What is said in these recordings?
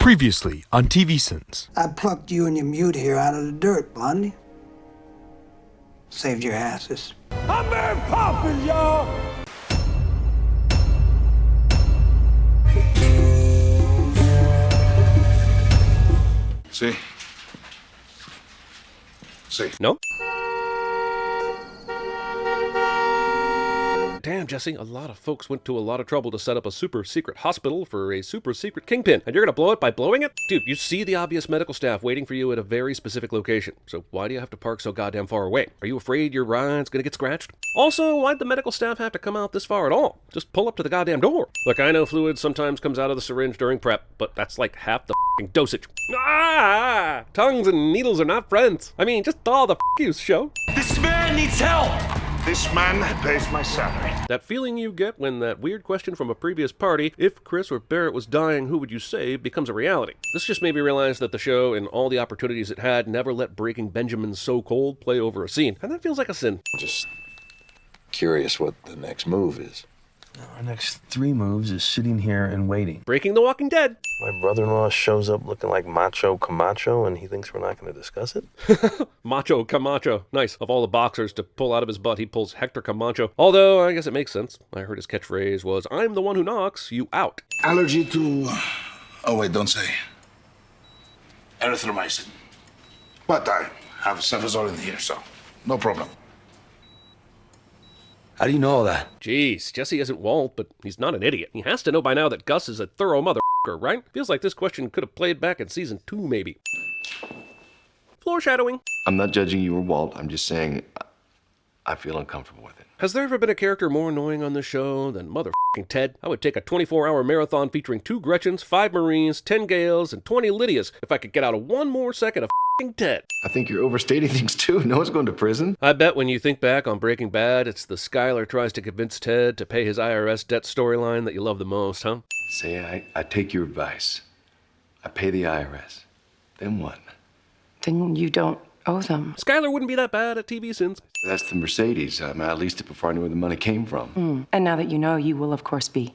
Previously on TVSins. I plucked you and your mute here out of the dirt, Blondie. Saved your asses. I'm Mary Poppins, y'all! See? See? No? Damn, Jesse, a lot of folks went to a lot of trouble to set up a super secret hospital for a super secret kingpin, and you're gonna blow it by blowing it? Dude, you see the obvious medical staff waiting for you at a very specific location, so why do you have to park so goddamn far away? Are you afraid your ride's gonna get scratched? Also, why'd the medical staff have to come out this far at all? Just pull up to the goddamn door. Look, I know fluid sometimes comes out of the syringe during prep, but that's like half the f***ing dosage. Ah! Tongues and needles are not friends. I mean, just all the f*** you, show. This man needs help! This man pays my salary. That feeling you get when that weird question from a previous party, if Chris or Barrett was dying, who would you save, becomes a reality. This just made me realize that the show and all the opportunities it had never let Breaking Benjamin's So Cold play over a scene, and that feels like a sin. Just curious what the next move is. Our next 3 moves is sitting here and waiting. Breaking The Walking Dead. My brother-in-law shows up looking like Macho Camacho, and he thinks we're not going to discuss it? Macho Camacho. Nice. Of all the boxers to pull out of his butt, he pulls Hector Camacho. Although, I guess it makes sense. I heard his catchphrase was, "I'm the one who knocks you out." Allergy to... Oh, wait, don't say. Erythromycin. But I have cefazole in here, so no problem. How do you know all that? Jeez, Jesse isn't Walt, but he's not an idiot. He has to know by now that Gus is a thorough motherfucker, right? Feels like this question could have played back in season 2, maybe. Foreshadowing. I'm not judging you or Walt. I'm just saying I feel uncomfortable with it. Has there ever been a character more annoying on this show than motherfucking Ted? I would take a 24-hour marathon featuring 2 Gretchens, 5 Marines, 10 Gales, and 20 Lydias if I could get out of 1 more second of f***ing Ted. I think you're overstating things too. No one's going to prison. I bet when you think back on Breaking Bad, it's the Skyler tries to convince Ted to pay his IRS debt storyline that you love the most, huh? Say I take your advice. I pay the IRS. Then what? Then you don't owe them. Skyler wouldn't be that bad at TVSins. That's the Mercedes. I leased it before I knew where the money came from. And now that you know, you will, of course, be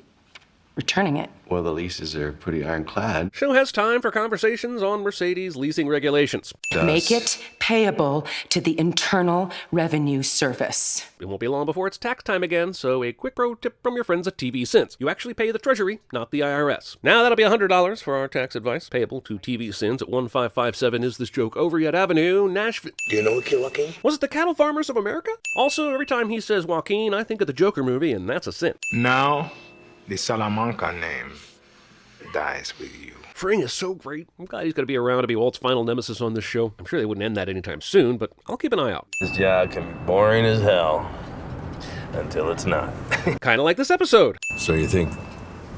returning it. Well, the leases are pretty ironclad. Show has time for conversations on Mercedes leasing regulations. Make it payable to the Internal Revenue Service. It won't be long before it's tax time again, so a quick pro tip from your friends at TVSins. You actually pay the Treasury, not the IRS. Now that'll be $100 for our tax advice, payable to TVSins at 1557 Is This Joke Over Yet Avenue, Nashville. Do you know Kid Joaquin? Was it the Cattle Farmers of America? Also, every time he says Joaquin, I think of the Joker movie, and that's a sin. Now, the Salamanca name dies with you. Fring is so great. I'm glad he's going to be around to be Walt's final nemesis on this show. I'm sure they wouldn't end that anytime soon, but I'll keep an eye out. This job can be boring as hell until it's not. Kind of like this episode. So you think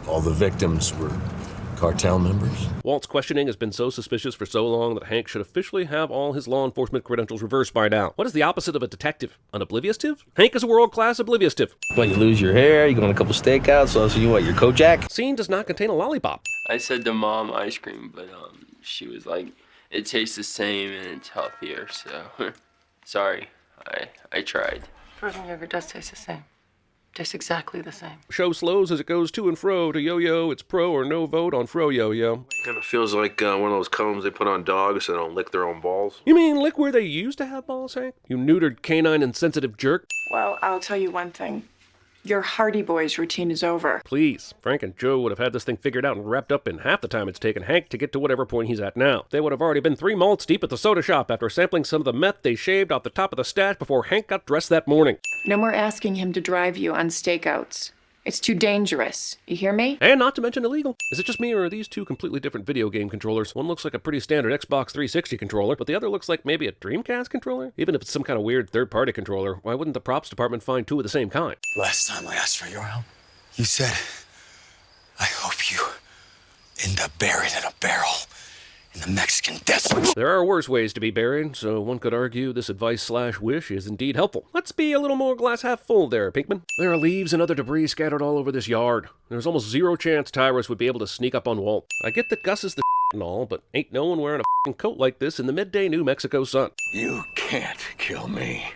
all the victims were cartel members? Walt's questioning has been so suspicious for so long that Hank should officially have all his law enforcement credentials reversed by now. What is the opposite of a detective? An oblivious-tive? Hank is a world-class oblivious-tive. When you lose your hair, you go on a couple stakeouts, so you what, your Kojak? Scene does not contain a lollipop. I said to Mom ice cream, but she was like, it tastes the same and it's healthier, so sorry, I tried. Frozen yogurt does taste the same. Tastes exactly the same. Show slows as it goes to and fro to yo-yo. It's pro or no vote on fro-yo-yo. Kind of feels like one of those combs they put on dogs so they don't lick their own balls. You mean lick where they used to have balls, Hank? You neutered canine insensitive jerk. Well, I'll tell you one thing. Your Hardy Boys routine is over. Please, Frank and Joe would have had this thing figured out and wrapped up in half the time it's taken Hank to get to whatever point he's at now. They would have already been 3 malts deep at the soda shop after sampling some of the meth they shaved off the top of the stash before Hank got dressed that morning. No more asking him to drive you on stakeouts. It's too dangerous. You hear me? And not to mention illegal. Is it just me, or are these 2 completely different video game controllers? One looks like a pretty standard Xbox 360 controller, but the other looks like maybe a Dreamcast controller? Even if it's some kind of weird third-party controller, why wouldn't the props department find 2 of the same kind? Last time I asked for your help, you said, I hope you end up buried in a barrel in the Mexican desert. There are worse ways to be buried, so one could argue this advice/wish is indeed helpful. Let's be a little more glass half full there, Pinkman. There are leaves and other debris scattered all over this yard. There's almost 0 chance Tyrus would be able to sneak up on Walt. I get that Gus is the and all, but ain't no one wearing a coat like this in the midday New Mexico sun. You can't kill me.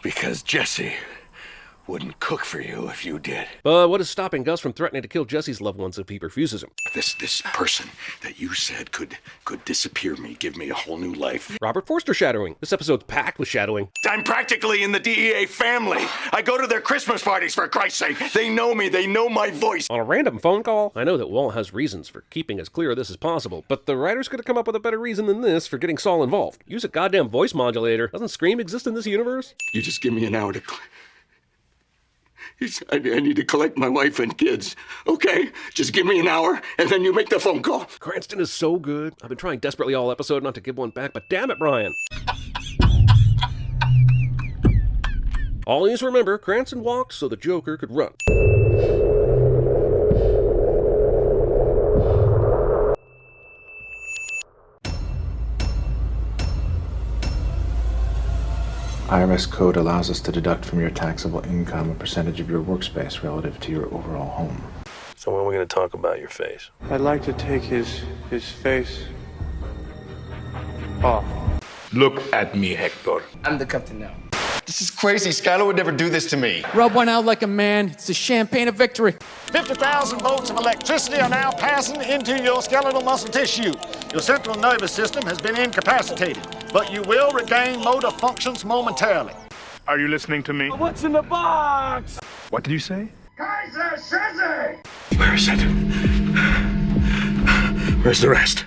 Because Jesse wouldn't cook for you if you did. But what is stopping Gus from threatening to kill Jesse's loved ones if he refuses him? This person that you said could disappear me, give me a whole new life. Robert Forster shadowing. This episode's packed with shadowing. I'm practically in the DEA family. I go to their Christmas parties, for Christ's sake. They know me. They know my voice. On a random phone call? I know that Walt has reasons for keeping as clear of this as possible, but the writer's gonna come up with a better reason than this for getting Saul involved. Use a goddamn voice modulator. Doesn't Scream exist in this universe? You just give me an hour to... I need to collect my wife and kids. Okay? Just give me an hour, and then you make the phone call. Cranston is so good. I've been trying desperately all episode not to give one back, but damn it, Brian. Always remember, Cranston walked so the Joker could run. IRS code allows us to deduct from your taxable income a percentage of your workspace relative to your overall home. So when are we going to talk about your face? I'd like to take his face off. Look at me, Hector. I'm the captain now. This is crazy. Skylar would never do this to me. Rub one out like a man. It's the champagne of victory. 50,000 volts of electricity are now passing into your skeletal muscle tissue. Your central nervous system has been incapacitated, but you will regain motor functions momentarily. Are you listening to me? What's in the box? What did you say? Kaiser Scissor! Where is it? Where's the rest?